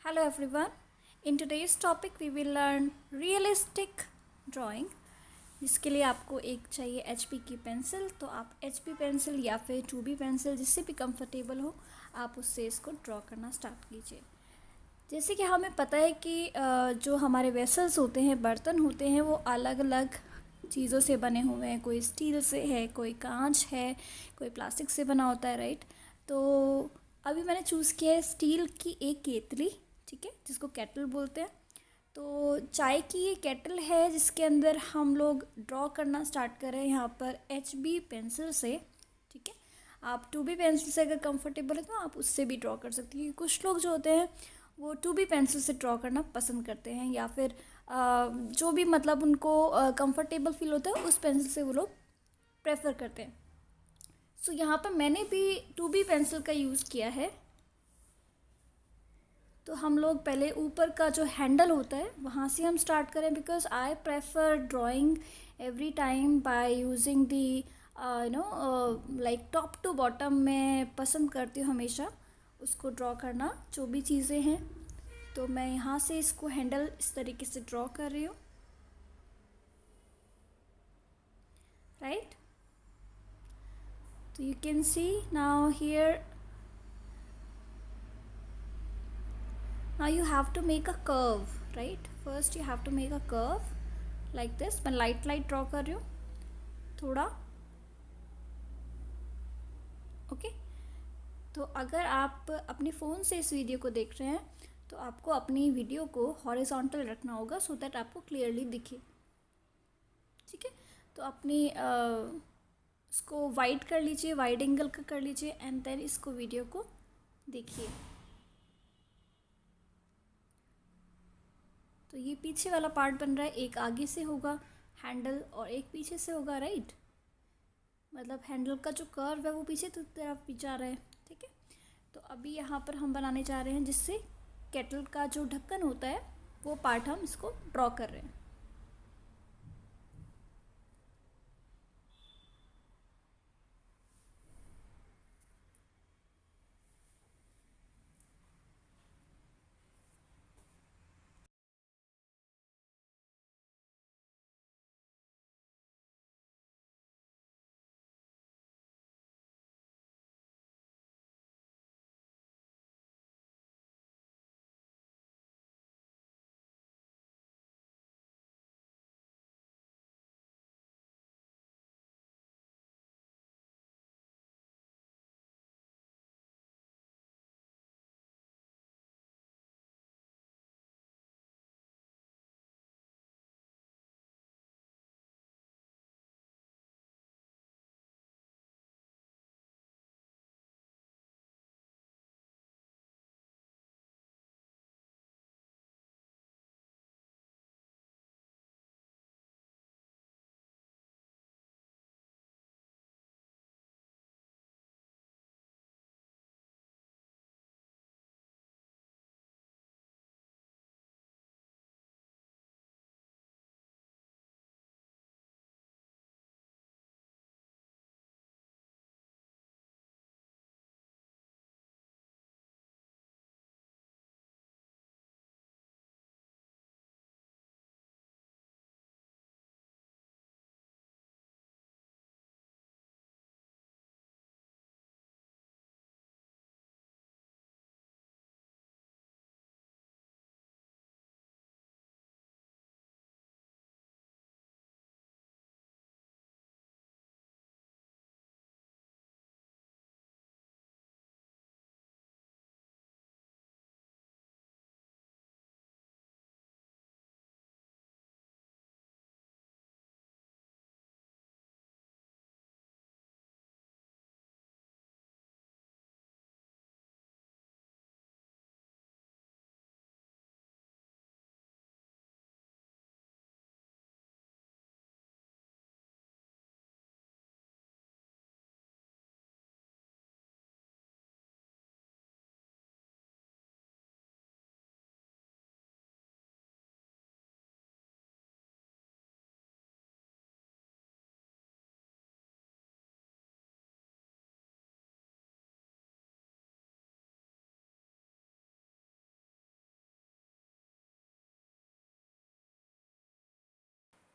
Hello everyone. In today's topic we will learn realistic drawing. जिसके लिए आपको एक चाहिए HP की पेंसिल, तो आप HP पेंसिल या फिर 2B पेंसिल जिससे भी कंफर्टेबल हो आप उससे इसको ड्रॉ करना स्टार्ट कीजिए। जैसे कि हमें पता है कि जो हमारे वेसल्स होते हैं, बर्तन होते हैं, वो अलग अलग चीज़ों से बने हुए हैं। कोई स्टील से है, कोई कांच है, कोई प्लास्टिक से बना होता है, राइट। तो अभी मैंने चूज़ किया है स्टील की एक केतली, ठीक है, जिसको केटल बोलते हैं। तो चाय की ये केटल है जिसके अंदर हम लोग ड्रॉ करना स्टार्ट करें यहाँ पर HB पेंसिल से, ठीक है। आप 2B पेंसिल से अगर कंफर्टेबल है तो आप उससे भी ड्रॉ कर सकती हैं। कुछ लोग जो होते हैं वो 2B पेंसिल से ड्रॉ करना पसंद करते हैं, या फिर जो भी मतलब उनको कंफर्टेबल फील होता है उस पेंसिल से वो लोग प्रेफर करते हैं। सो यहाँ पर मैंने भी 2B पेंसिल का यूज़ किया है। तो हम लोग पहले ऊपर का जो हैंडल होता है वहाँ से हम स्टार्ट करें, because I prefer drawing every time by using the like top to bottom. मैं पसंद करती हूँ हमेशा उसको ड्रॉ करना, जो भी चीज़ें हैं। तो मैं यहाँ से इसको हैंडल इस तरीके से ड्रॉ कर रही हूँ, राइट। तो you can see now here, now you have to make a curve, right? First you have to make a curve like this. मैं लाइट ड्रॉ कर रही हूँ थोड़ा, ओके। तो अगर आप अपने फ़ोन से इस वीडियो को देख रहे हैं तो आपको अपनी वीडियो को हॉरिजॉन्टल रखना होगा सो दैट आपको क्लियरली दिखे, ठीक है। तो अपनी इसको वाइड कर लीजिए, वाइड एंगल का कर लीजिए, एंड देन इसको वीडियो को देखिए। तो ये पीछे वाला पार्ट बन रहा है, एक आगे से होगा हैंडल और एक पीछे से होगा, राइट। मतलब हैंडल का जो कर्व है वो पीछे की तरफ भी जा रहा है, ठीक है। तो अभी यहाँ पर हम बनाने जा रहे हैं जिससे केटल का जो ढक्कन होता है वो पार्ट हम इसको ड्रॉ कर रहे हैं।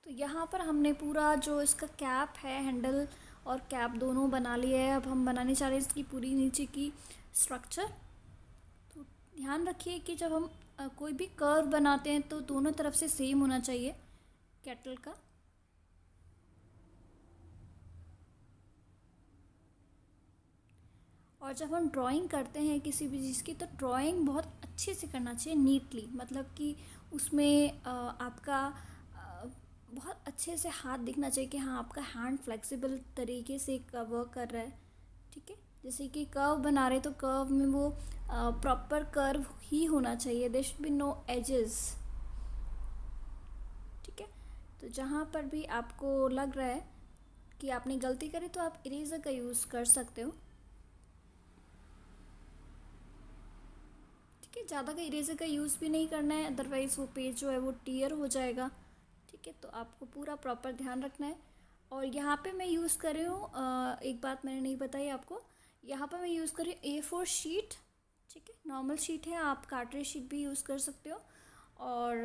तो यहाँ पर हमने पूरा जो इसका कैप है, हैंडल और कैप दोनों बना लिया है। अब हम बनाने चाह रहे हैं इसकी पूरी नीचे की स्ट्रक्चर। तो ध्यान रखिए कि जब हम कोई भी कर्व बनाते हैं तो दोनों तरफ से सेम होना चाहिए केटल का। और जब हम ड्राइंग करते हैं किसी भी चीज़ की, तो ड्राइंग बहुत अच्छे से करना चाहिए, नीटली। मतलब कि उसमें आपका बहुत अच्छे से हाथ दिखना चाहिए कि हाँ, आपका हैंड फ्लेक्सिबल तरीके से वर्क कर रहा है। ठीक है, जैसे कि कर्व बना रहे तो कर्व में वो प्रॉपर कर्व ही होना चाहिए, there should be no edges. ठीक है, तो जहाँ पर भी आपको लग रहा है कि आपने गलती करी तो आप इरेज़र का यूज़ कर सकते हो। ठीक है, ज़्यादा का इरेज़र का यूज़ भी नहीं करना है, अदरवाइज़ वो पेज जो है वो टीयर हो जाएगा। ठीक है, तो आपको पूरा प्रॉपर ध्यान रखना है। और यहाँ पे मैं यूज़ कर रही हूँ, एक बात मैंने नहीं बताई आपको, यहाँ पर मैं यूज़ कर रही हूँ A4 शीट। ठीक है, नॉर्मल शीट है, आप कार्ट्रेज शीट भी यूज़ कर सकते हो। और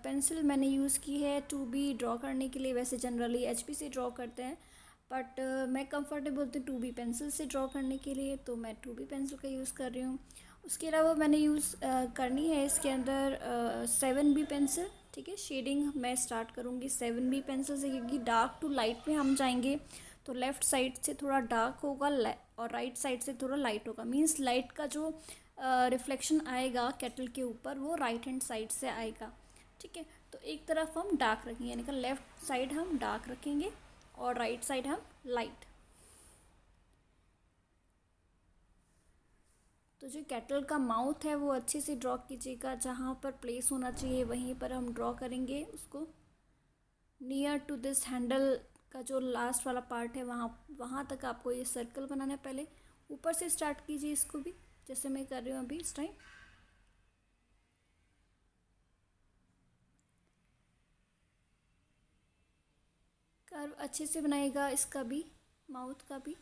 पेंसिल मैंने यूज़ की है 2B ड्रॉ करने के लिए। वैसे जनरली HP से ड्रॉ करते हैं, बट मैं कंफर्टेबल थी 2B पेंसिल से ड्रॉ करने के लिए, तो मैं 2B पेंसिल का यूज़ कर रही हूँ। उसके अलावा मैंने यूज़ करनी है इसके अंदर 7B पेंसिल। ठीक है, शेडिंग मैं स्टार्ट करूँगी 7B पेंसिल से, क्योंकि डार्क टू लाइट में हम जाएंगे तो लेफ़्ट साइड से थोड़ा डार्क होगा और राइट साइड से थोड़ा लाइट होगा। मींस लाइट का जो रिफ्लेक्शन आएगा केटल के ऊपर वो राइट हैंड साइड से आएगा। ठीक है, तो एक तरफ हम डार्क रखेंगे, यानी कि लेफ़्ट साइड हम डार्क रखेंगे और राइट साइड हम लाइट। तो जो केटल का माउथ है वो अच्छे से ड्रॉ कीजिएगा, जहाँ पर प्लेस होना चाहिए वहीं पर हम ड्रॉ करेंगे उसको। नियर टू दिस हैंडल का जो लास्ट वाला पार्ट है वहाँ वहाँ तक आपको ये सर्कल बनाना है। पहले ऊपर से स्टार्ट कीजिए इसको भी, जैसे मैं कर रही हूँ अभी इस टाइम। कर्व अच्छे से बनाइएगा इसका भी, माउथ का भी।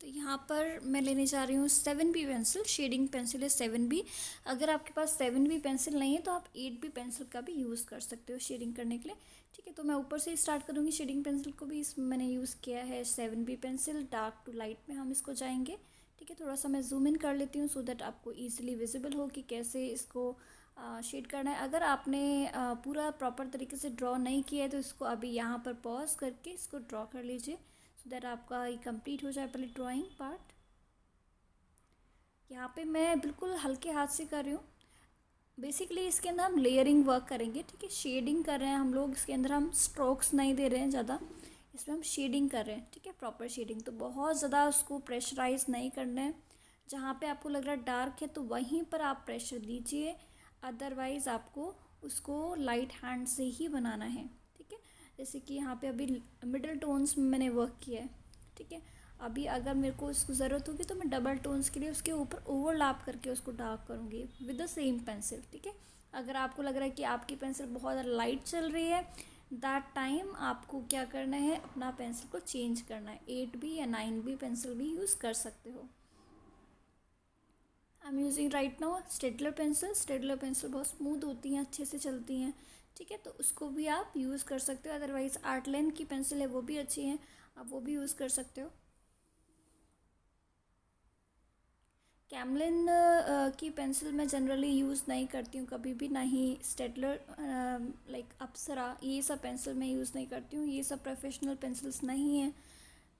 तो यहाँ पर मैं लेने जा रही हूँ 7B पेंसिल, शेडिंग पेंसिल है 7B। अगर आपके पास 7B पेंसिल नहीं है तो आप 8B पेंसिल का भी यूज़ कर सकते हो शेडिंग करने के लिए। ठीक है, तो मैं ऊपर से ही स्टार्ट करूँगी। शेडिंग पेंसिल को भी इसमें मैंने यूज़ किया है 7B pencil, dark to light में हम इसको जाएंगे। ठीक है, थोड़ा सा मैं जूम इन कर लेती हूँ सो दैट आपको ईजिली विजिबल हो कि कैसे इसको शेड करना है। अगर आपने पूरा प्रॉपर तरीके से ड्रॉ नहीं किया है तो इसको अभी यहाँ पर पॉज करके इसको ड्रॉ कर लीजिए, सो दैट आपका ये कंप्लीट हो जाए पहले ड्राइंग पार्ट। यहाँ पे मैं बिल्कुल हल्के हाथ से कर रही हूँ। बेसिकली इसके अंदर हम लेयरिंग वर्क करेंगे, ठीक है। शेडिंग कर रहे हैं हम लोग, इसके अंदर हम स्ट्रोक्स नहीं दे रहे हैं ज़्यादा, इसमें हम शेडिंग कर रहे हैं, ठीक है, प्रॉपर शेडिंग। तो बहुत ज़्यादा उसको प्रेशराइज नहीं करना है। जहाँ पे आपको लग रहा है डार्क है तो वहीं पर आप प्रेशर दीजिए, अदरवाइज़ आपको उसको लाइट हैंड से ही बनाना है, ठीक है। जैसे कि यहाँ पे अभी मिडिल टोन्स में मैंने वर्क किया है, ठीक है। अभी अगर मेरे को इसको ज़रूरत होगी तो मैं डबल टोन्स के लिए उसके ऊपर ओवरलैप करके उसको डार्क करूँगी विद द सेम पेंसिल, ठीक है। अगर आपको लग रहा है कि आपकी पेंसिल बहुत ज़्यादा लाइट चल रही है, दैट टाइम आपको क्या करना है, अपना पेंसिल को चेंज करना है। 8B या 9B पेंसिल भी यूज़ कर सकते हो। I am using right now Staedtler pencil. Staedtler pencil बहुत स्मूथ होती हैं, अच्छे से चलती हैं, ठीक है। तो उसको भी आप यूज़ कर सकते हो। अदरवाइज़ आर्टलाइन की पेंसिल है वो भी अच्छी हैं, आप वो भी यूज़ कर सकते हो। कैमलिन की पेंसिल मैं जनरली यूज़ नहीं करती हूँ कभी भी, ना ही स्टेडलर, लाइक अप्सरा, ये सब पेंसिल मैं यूज़ नहीं करती हूँ। ये सब प्रोफेशनल पेंसिल्स नहीं हैं,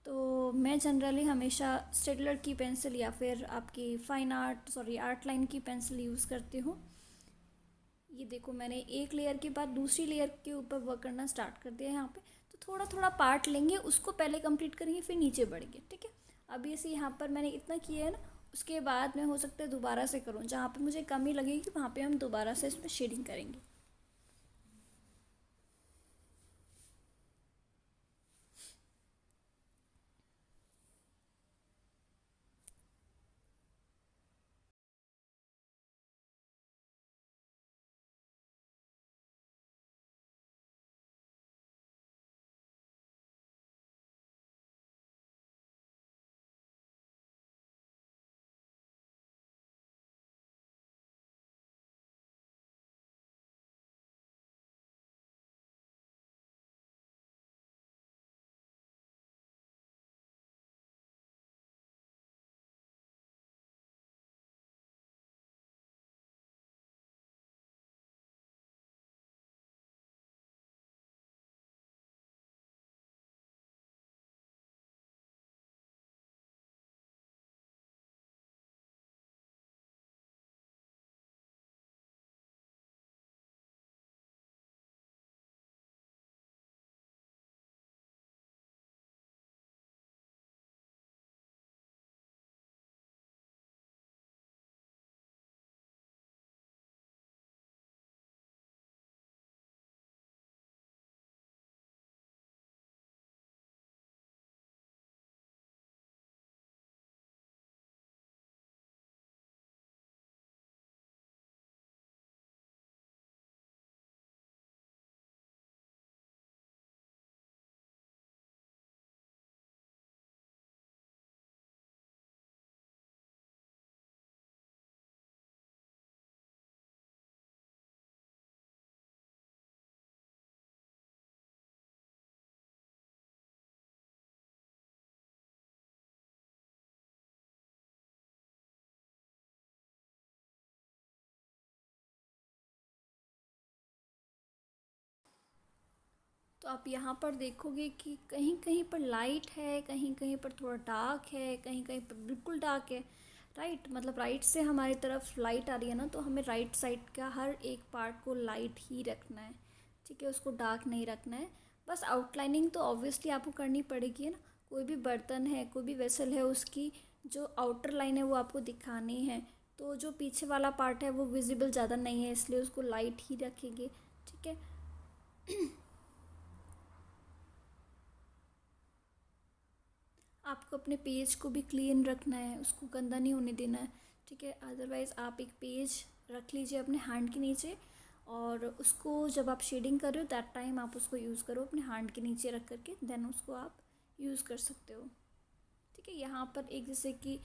तो मैं जनरली हमेशा स्टेडलर की पेंसिल या फिर आपकी आर्ट लाइन की पेंसिल यूज़ करती हूँ। ये देखो मैंने एक लेयर के बाद दूसरी लेयर के ऊपर वर्क करना स्टार्ट कर दिया है यहाँ पे। तो थोड़ा थोड़ा पार्ट लेंगे, उसको पहले कंप्लीट करेंगे फिर नीचे बढ़ेंगे, ठीक है। अभी ऐसे यहाँ पर मैंने इतना किया है ना, उसके बाद मैं हो सकता है दोबारा से करूँ, जहाँ पे मुझे कमी लगेगी वहाँ पे हम दोबारा से इसमें शेडिंग करेंगे। तो आप यहाँ पर देखोगे कि कहीं कहीं पर लाइट है, कहीं कहीं पर थोड़ा डार्क है, कहीं कहीं पर बिल्कुल डार्क है, राइट। मतलब राइट से हमारी तरफ लाइट आ रही है ना, तो हमें राइट साइड का हर एक पार्ट को लाइट ही रखना है, ठीक है, उसको डार्क नहीं रखना है। बस आउटलाइनिंग तो ऑब्वियसली आपको करनी पड़ेगी, है ना। कोई भी बर्तन है, कोई भी वेसल है, उसकी जो आउटर लाइन है वो आपको दिखानी है। तो जो पीछे वाला पार्ट है वो विजिबल ज़्यादा नहीं है, इसलिए उसको लाइट ही रखेंगे, ठीक है। आपको अपने पेज को भी क्लीन रखना है, उसको गंदा नहीं होने देना है, ठीक है। अदरवाइज़ आप एक पेज रख लीजिए अपने हैंड के नीचे, और उसको जब आप शेडिंग कर रहे हो दैट टाइम आप उसको यूज़ करो अपने हैंड के नीचे रख करके, देन उसको आप यूज़ कर सकते हो, ठीक है। यहाँ पर एक जैसे कि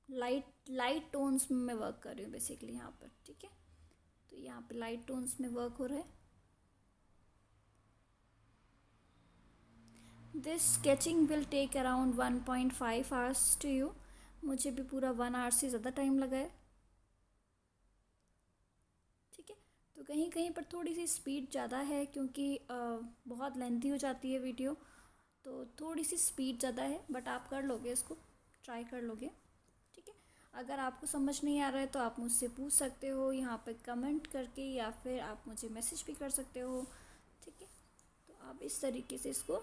लाइट लाइट टोन्स में मैं वर्क कर रही हूँ बेसिकली यहाँ पर, ठीक है। तो यहाँ पे लाइट टोन्स में वर्क हो रहा है। This sketching will take around 1.5 hours to you. मुझे भी पूरा 1 आवर से ज़्यादा टाइम लगा है, ठीक है। तो कहीं कहीं पर थोड़ी सी स्पीड ज़्यादा है क्योंकि बहुत लेंथी हो जाती है वीडियो, तो थोड़ी सी स्पीड ज़्यादा है, बट आप कर लोगे इसको, ट्राई कर लोगे। ठीक है, अगर आपको समझ नहीं आ रहा है तो आप मुझसे पूछ सकते हो यहाँ पे कमेंट करके, या फिर आप मुझे मैसेज भी कर सकते हो। ठीक है, तो आप इस तरीके से इसको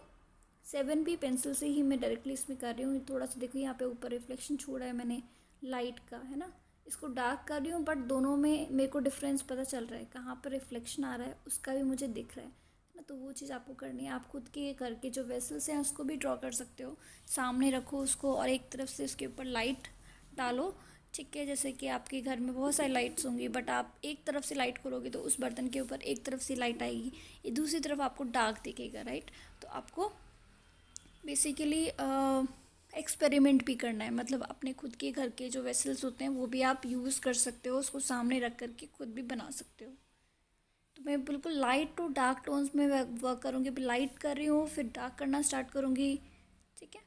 7B पेंसिल से ही मैं डायरेक्टली इसमें कर रही हूँ। थोड़ा सा देखो यहाँ पे ऊपर रिफ्लेक्शन छोड़ा है मैंने लाइट का, है ना। इसको डार्क कर रही हूँ, बट दोनों में मेरे को डिफरेंस पता चल रहा है, कहाँ पर रिफ्लेक्शन आ रहा है उसका भी मुझे दिख रहा है ना। तो वो चीज़ आपको करनी है। आप खुद के करके जो वेसल्स हैं उसको भी ड्रॉ कर सकते हो। सामने रखो उसको और एक तरफ से उसके ऊपर लाइट डालो। ठीक है, जैसे कि आपके घर में बहुत सारी लाइट्स होंगी, बट आप एक तरफ से लाइट करोगे तो उस बर्तन के ऊपर एक तरफ से लाइट आएगी, ये दूसरी तरफ आपको डार्क दिखेगा, राइट। तो आपको बेसिकली एक्सपेरिमेंट भी करना है, मतलब अपने खुद के घर के जो वेसल्स होते हैं वो भी आप यूज़ कर सकते हो, उसको सामने रख कर के खुद भी बना सकते हो। तो मैं बिल्कुल लाइट टू डार्क टोन्स में वर्क करूँगी। अभी लाइट कर रही हूँ, फिर डार्क करना स्टार्ट करूँगी। ठीक है।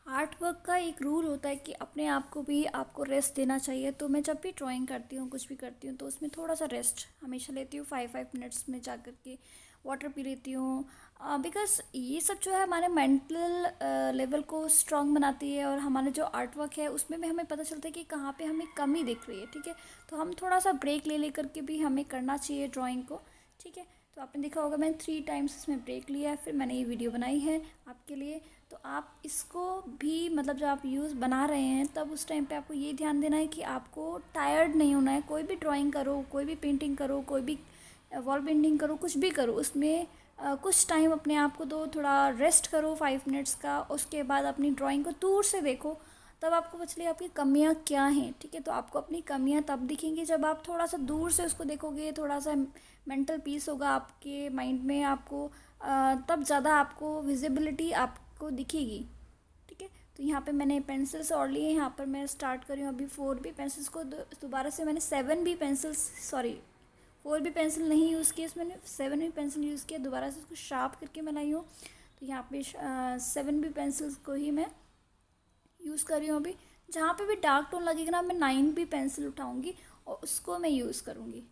आर्ट वर्क का एक रूल होता है कि अपने आप को भी आपको रेस्ट देना चाहिए। तो मैं जब भी ड्राइंग करती हूँ, कुछ भी करती हूँ, तो उसमें थोड़ा सा रेस्ट हमेशा लेती हूँ। 5 5 मिनट्स में जा कर के वाटर पी लेती हूँ। बिकॉज़ ये सब जो है हमारे मेंटल लेवल को स्ट्रांग बनाती है, और हमारा जो आर्ट वर्क है उसमें भी हमें पता चलता है कि कहाँ पे हमें कमी दिख रही है। ठीक है, तो हम थोड़ा सा ब्रेक ले लेकर के भी हमें करना चाहिए ड्राइंग को। ठीक है, तो आपने देखा होगा मैंने 3 टाइम्स इसमें ब्रेक लिया है, फिर मैंने ये वीडियो बनाई है आपके लिए। तो आप इसको भी मतलब जब आप यूज़ बना रहे हैं तब उस टाइम पे आपको ये ध्यान देना है कि आपको टायर्ड नहीं होना है। कोई भी ड्राइंग करो, कोई भी पेंटिंग करो, कोई भी वॉल पेंटिंग करो, कुछ भी करो, उसमें कुछ टाइम अपने आप को दो, थोड़ा रेस्ट करो 5 मिनट्स का। उसके बाद अपनी ड्राइंग को दूर से देखो, तब आपको पता चले आपकी कमियां क्या हैं। ठीक है, तो आपको अपनी कमियां तब दिखेंगी जब आप थोड़ा सा दूर से उसको देखोगे, थोड़ा सा मेंटल पीस होगा आपके माइंड में। आपको तब ज़्यादा आपको विजिबिलिटी आपको दिखेगी। ठीक है, तो यहाँ पे मैंने पेंसिल्स और लिए। यहाँ पर मैं स्टार्ट करी हूँ अभी 4B पेंसिल्स को दोबारा से मैंने 7B pencils, sorry 4B pencil नहीं यूज़ की, इसमें मैंने 7B पेंसिल यूज़ किया। दोबारा से उसको शार्प करके मैं लाई हूँ। तो यहाँ पे 7B पेंसिल्स को ही मैं यूज़ कर रही हूँ अभी। जहाँ पे भी डार्क टोन लगेगा ना, मैं 9B पेंसिल उठाऊँगी और उसको मैं यूज़ करूँगी।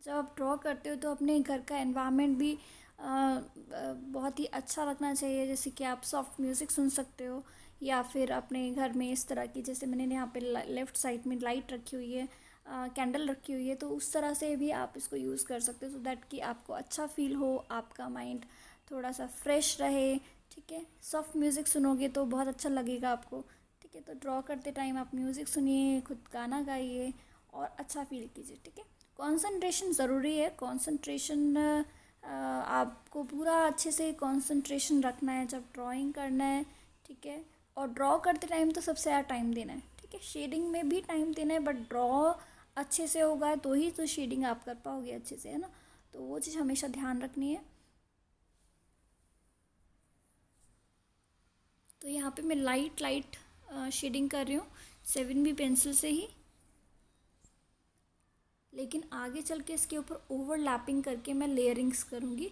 जब आप ड्रॉ करते हो तो अपने घर का एनवायरनमेंट भी बहुत ही अच्छा रखना चाहिए। जैसे कि आप सॉफ्ट म्यूज़िक सुन सकते हो, या फिर अपने घर में इस तरह की, जैसे मैंने यहाँ पे लेफ़्ट साइड में लाइट रखी हुई है, कैंडल रखी हुई है, तो उस तरह से भी आप इसको यूज़ कर सकते हो, सो दैट कि आपको अच्छा फील हो, आपका माइंड थोड़ा सा फ्रेश रहे। ठीक है, सॉफ्ट म्यूज़िक सुनोगे तो बहुत अच्छा लगेगा आपको। ठीक है, तो ड्रॉ करते टाइम आप म्यूज़िक सुनिए, खुद गाना गाइए और अच्छा फील कीजिए। ठीक है, कंसंट्रेशन ज़रूरी है। कंसंट्रेशन आपको पूरा अच्छे से कंसंट्रेशन रखना है जब ड्राइंग करना है। ठीक है, और ड्रॉ करते टाइम तो सबसे ज़्यादा टाइम देना है। ठीक है, शेडिंग में भी टाइम देना है, बट ड्रॉ अच्छे से होगा तो ही तो शेडिंग आप कर पाओगे अच्छे से, है ना। तो वो चीज़ हमेशा ध्यान रखनी है। तो यहाँ पे मैं लाइट लाइट शेडिंग कर रही हूँ 7B पेंसिल से ही, लेकिन आगे चल के इसके ऊपर ओवरलैपिंग करके मैं लेयरिंग्स करूँगी,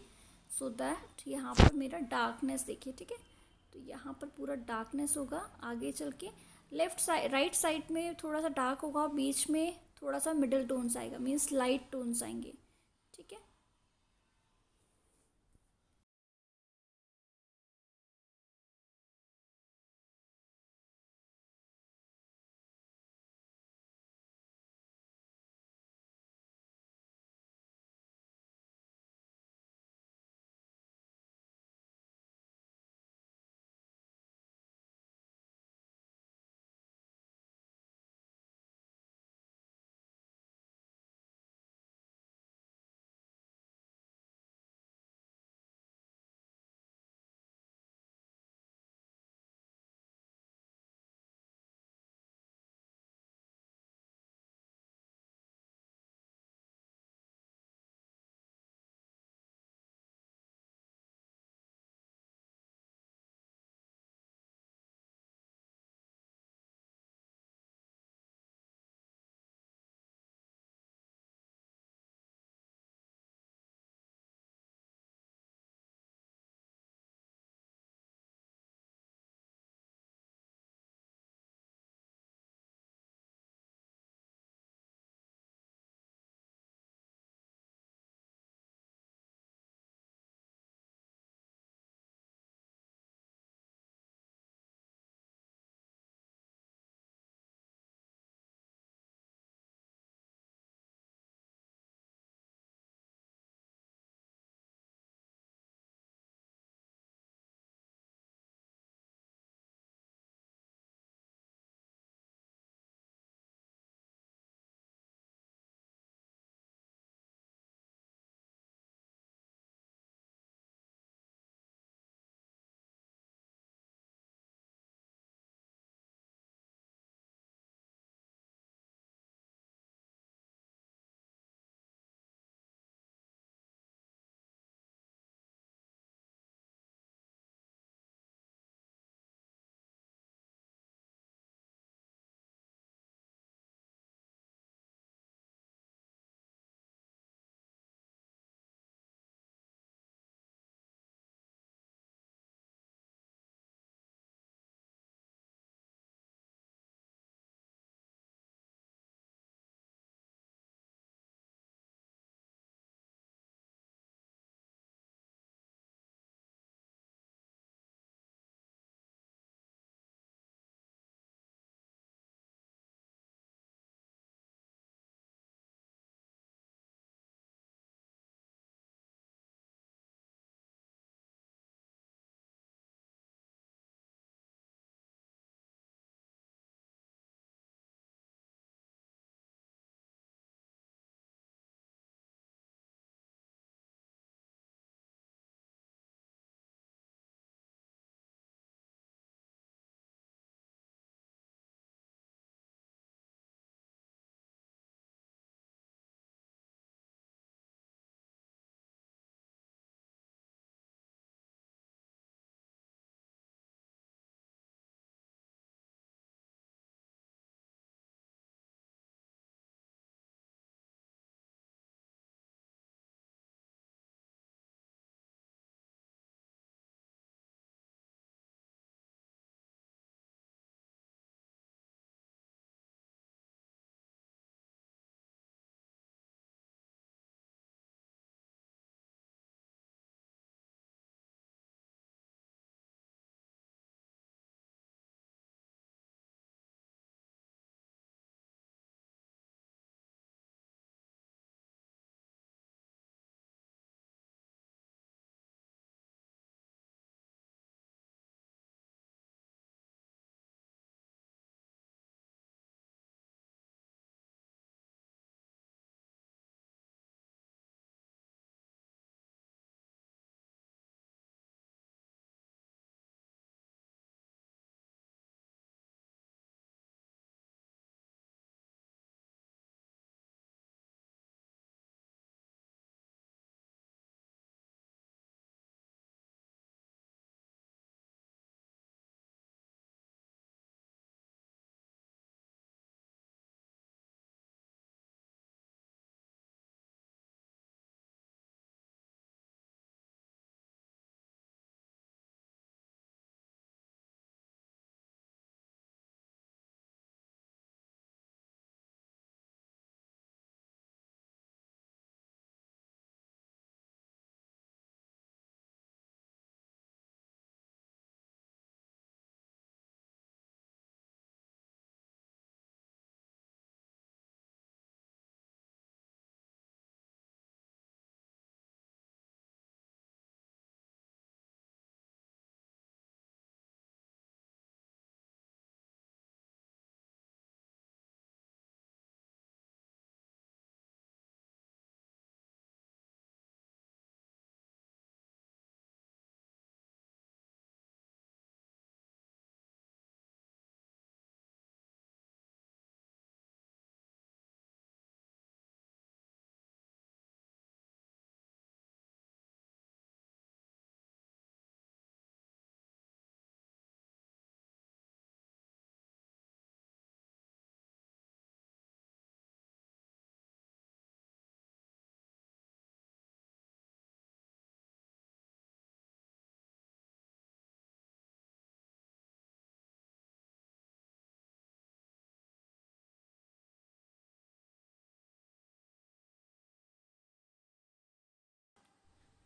सो दैट यहाँ पर मेरा डार्कनेस देखिए। ठीक है, तो यहाँ पर पूरा डार्कनेस होगा। आगे चल के लेफ़्ट साइड, राइट साइड में थोड़ा सा डार्क होगा, बीच में थोड़ा सा मिडिल टोन्स आएगा, मीन्स लाइट टोन्स आएंगे। ठीक है।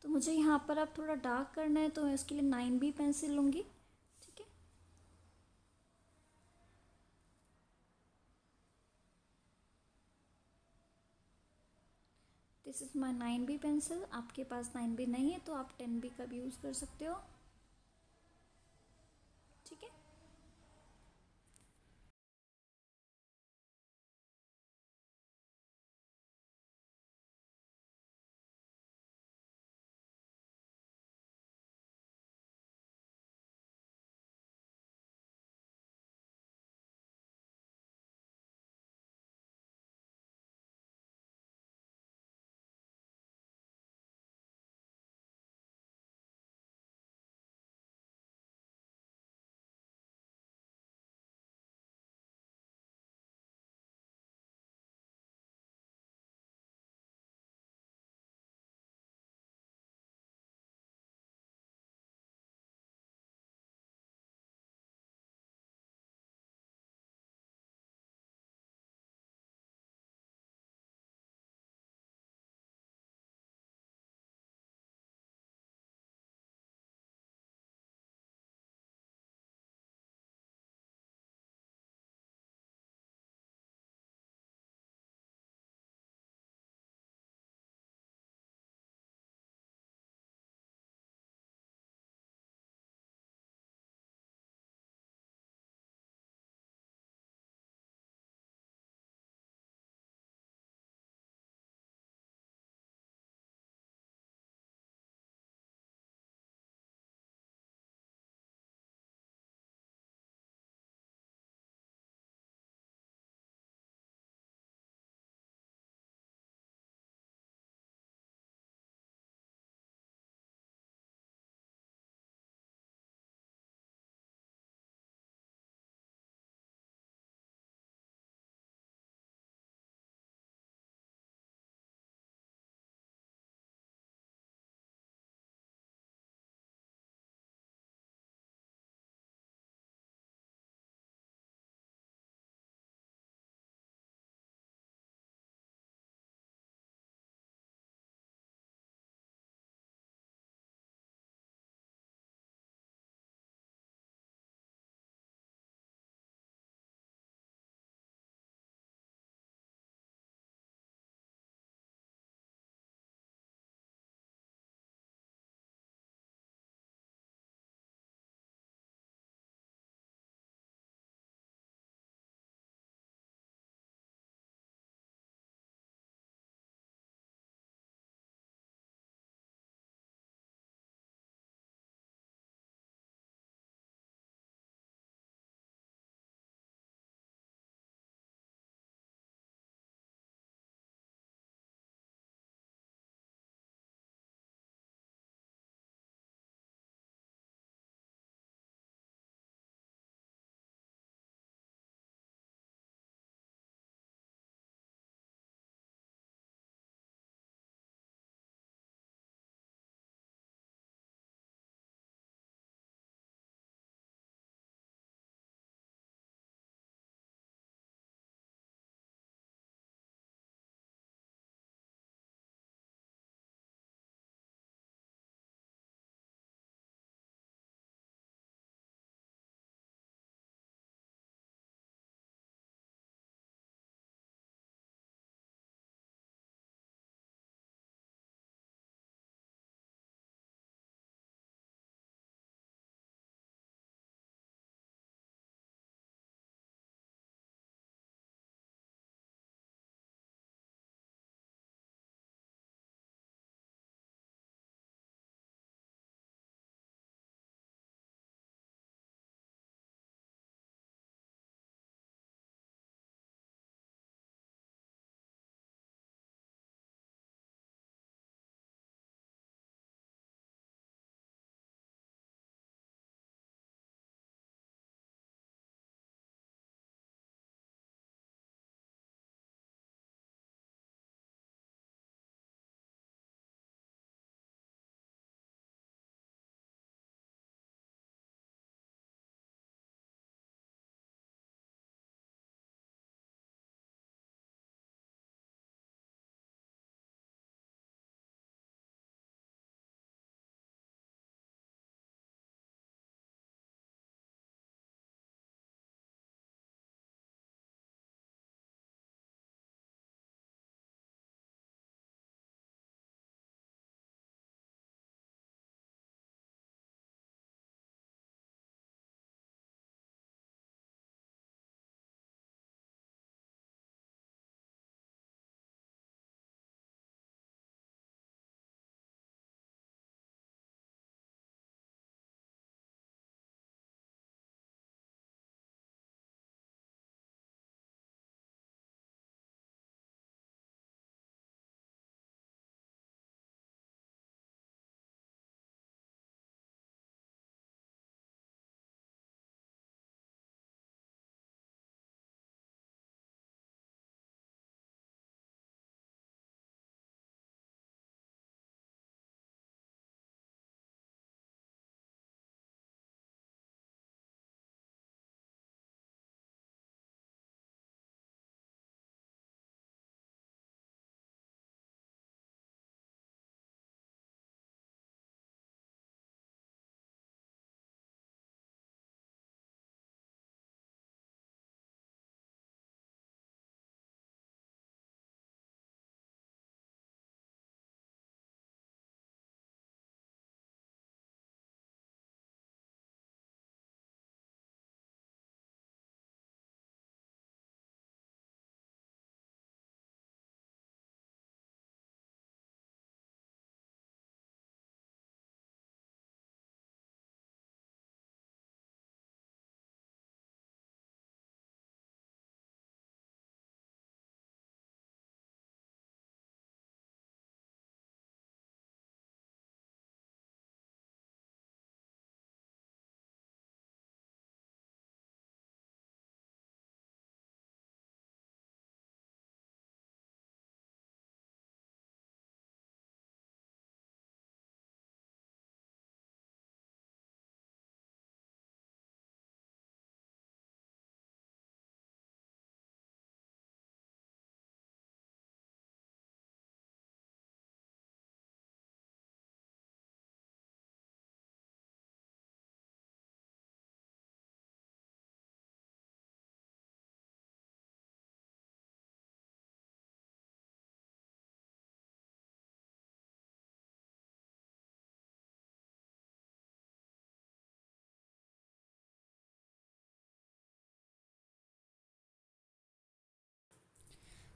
तो मुझे यहाँ पर अब थोड़ा डार्क करना है, तो मैं इसके लिए 9B पेंसिल लूँगी। ठीक है, this is my 9B pencil. आपके पास 9B नहीं है तो आप 10B का भी यूज़ कर सकते हो। ठीक है।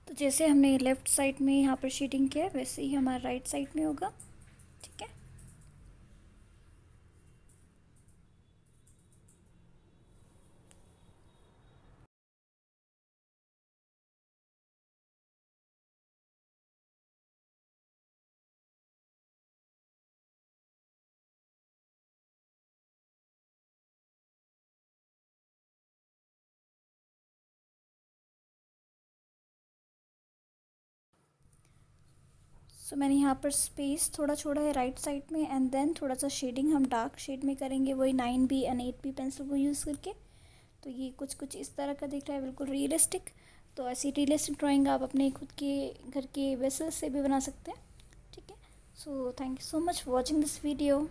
तो जैसे हमने लेफ़्ट साइड में यहाँ पर शेडिंग किया है वैसे ही हमारा राइट साइड में होगा, ठीक है। सो मैंने यहाँ पर स्पेस थोड़ा छोड़ा है राइट साइड में, एंड देन थोड़ा सा शेडिंग हम डार्क शेड में करेंगे, वही 9B एंड 8B पेंसिल को यूज़ करके। तो ये कुछ कुछ इस तरह का दिख रहा है, बिल्कुल रियलिस्टिक। तो ऐसी रियलिस्टिक ड्राइंग आप अपने खुद के घर के वेसल से भी बना सकते हैं, ठीक है। So thank you so much for watching this video.